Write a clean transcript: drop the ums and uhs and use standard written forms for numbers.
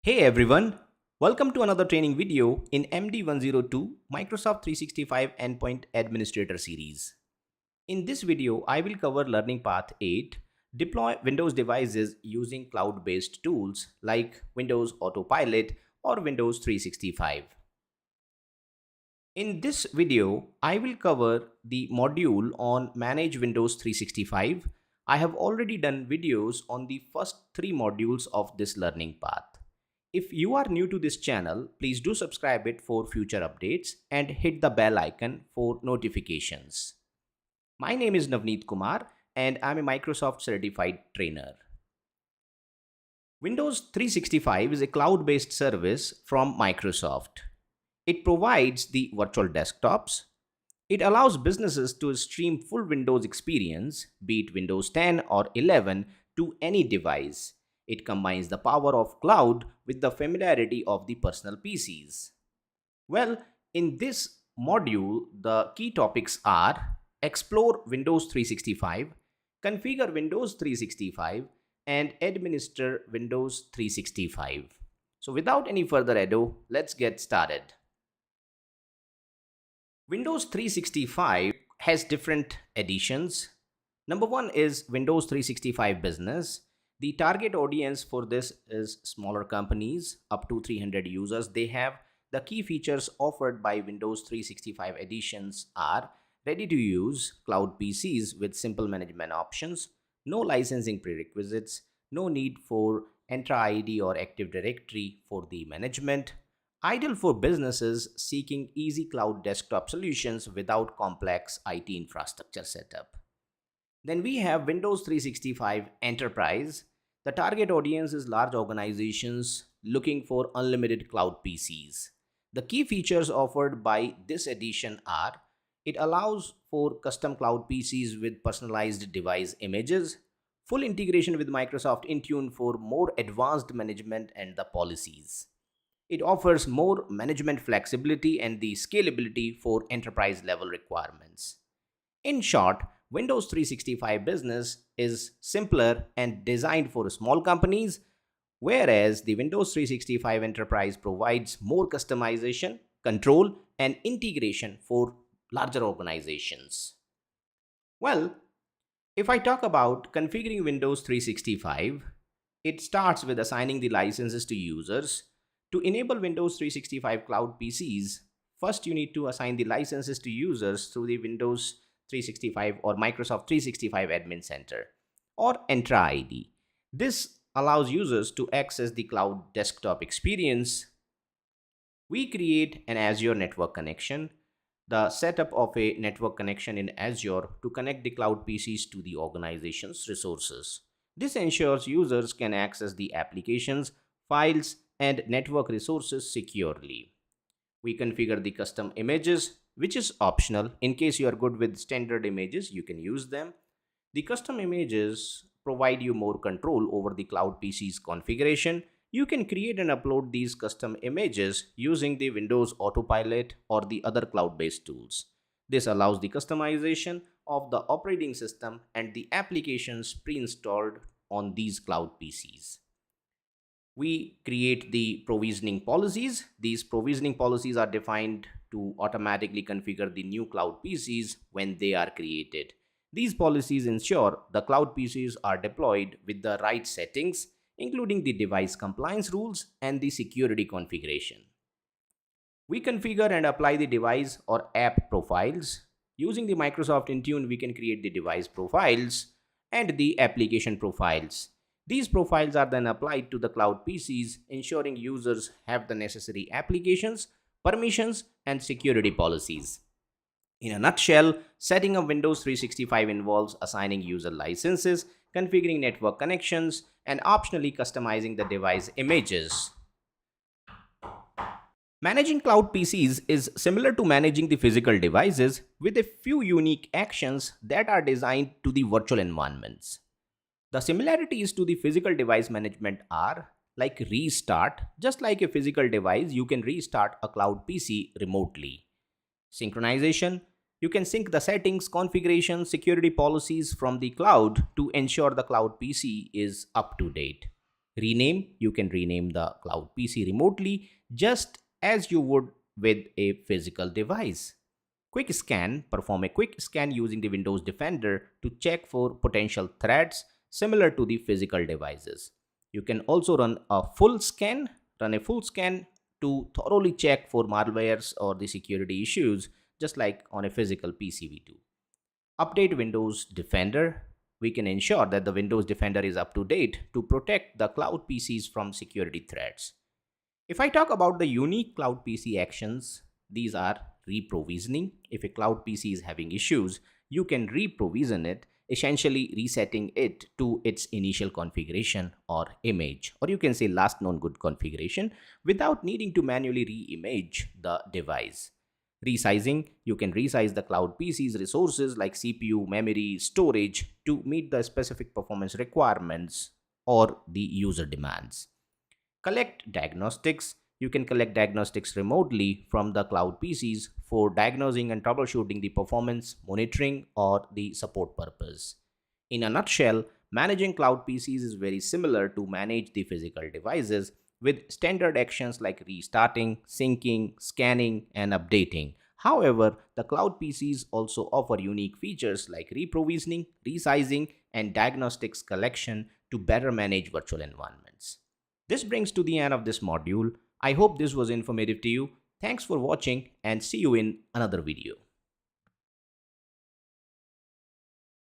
Hey everyone, welcome to another training video in MD-102 Microsoft 365 Endpoint Administrator series. In this video, I will cover Learning Path 8, deploy Windows devices using cloud-based tools like Windows Autopilot or Windows 365. In this video, I will cover the module on Manage Windows 365. I have already done videos on the first three modules of this learning path. If you are new to this channel, please do subscribe it for future updates and hit the bell icon for notifications. My name is Navneet Kumar and I'm a Microsoft certified trainer. Windows 365 is a cloud-based service from Microsoft. It provides the virtual desktops. It allows businesses to stream full Windows experience, be it Windows 10 or 11, to any device. It combines the power of cloud with the familiarity of the personal PCs. Well, in this module, the key topics are explore Windows 365, configure Windows 365, and administer Windows 365. So without any further ado, let's get started. Windows 365 has different editions. Number one is Windows 365 Business. The target audience for this is smaller companies up to 300 users. They have the key features offered by Windows 365 editions are ready to use cloud PCs with simple management options, no licensing prerequisites, no need for Entra ID or Active Directory for the management, ideal for businesses seeking easy cloud desktop solutions without complex IT infrastructure setup. Then we have Windows 365 Enterprise. The target audience is large organizations looking for unlimited cloud PCs. The key features offered by this edition are it allows for custom cloud PCs with personalized device images, full integration with Microsoft Intune for more advanced management and the policies. It offers more management flexibility and the scalability for enterprise level requirements. In short, Windows 365 Business is simpler and designed for small companies, whereas the Windows 365 Enterprise provides more customization, control, and integration for larger organizations. Well, if I talk about configuring Windows 365, it starts with assigning the licenses to users. To enable Windows 365 Cloud PCs, first you need to assign the licenses to users through the Windows 365 or Microsoft 365 Admin Center or Entra ID. This allows users to access the cloud desktop experience. We create an Azure network connection. The setup of a network connection in Azure to connect the cloud PCs to the organization's resources. This ensures users can access the applications, files, and network resources securely. We configure the custom images, which is optional. In case you are good with standard images, you can use them. The custom images provide you more control over the cloud PC's configuration. You can create and upload these custom images using the Windows Autopilot or the other cloud-based tools. This allows the customization of the operating system and the applications pre-installed on these cloud PCs. We create the provisioning policies. These provisioning policies are defined to automatically configure the new cloud PCs when they are created. These policies ensure the cloud PCs are deployed with the right settings, including the device compliance rules and the security configuration. We configure and apply the device or app profiles. Using the Microsoft Intune, we can create the device profiles and the application profiles. These profiles are then applied to the cloud PCs, ensuring users have the necessary applications, permissions, and security policies. In a nutshell, setting up Windows 365 involves assigning user licenses, configuring network connections, and optionally customizing the device images. Managing cloud PCs is similar to managing the physical devices with a few unique actions that are designed to the virtual environments. The similarities to the physical device management are like restart. Just like a physical device, you can restart a cloud PC remotely. Synchronization. You can sync the settings, configuration, security policies from the cloud to ensure the cloud PC is up to date. Rename, you can rename the Cloud PC remotely just as you would with a physical device. Quick scan, perform a quick scan using the Windows Defender to check for potential threats similar to the physical devices. You can also run a full scan to thoroughly check for malwares or the security issues, just like on a physical PC we do. Update Windows Defender. We can ensure that the Windows Defender is up to date to protect the cloud PCs from security threats. If I talk about the unique cloud PC actions, these are reprovisioning. If a cloud PC is having issues, you can reprovision it, essentially resetting it to its initial configuration or image, or you can say last known good configuration without needing to manually re-image the device. Resizing, you can resize the cloud PC's resources like CPU, memory, storage to meet the specific performance requirements or the user demands. Collect diagnostics. You can collect diagnostics remotely from the cloud PCs for diagnosing and troubleshooting the performance, monitoring, or the support purpose. In a nutshell, managing cloud PCs is very similar to manage the physical devices with standard actions like restarting, syncing, scanning, and updating. However, the cloud PCs also offer unique features like reprovisioning, resizing, and diagnostics collection to better manage virtual environments. This brings to the end of this module. I hope this was informative to you. Thanks for watching and see you in another video.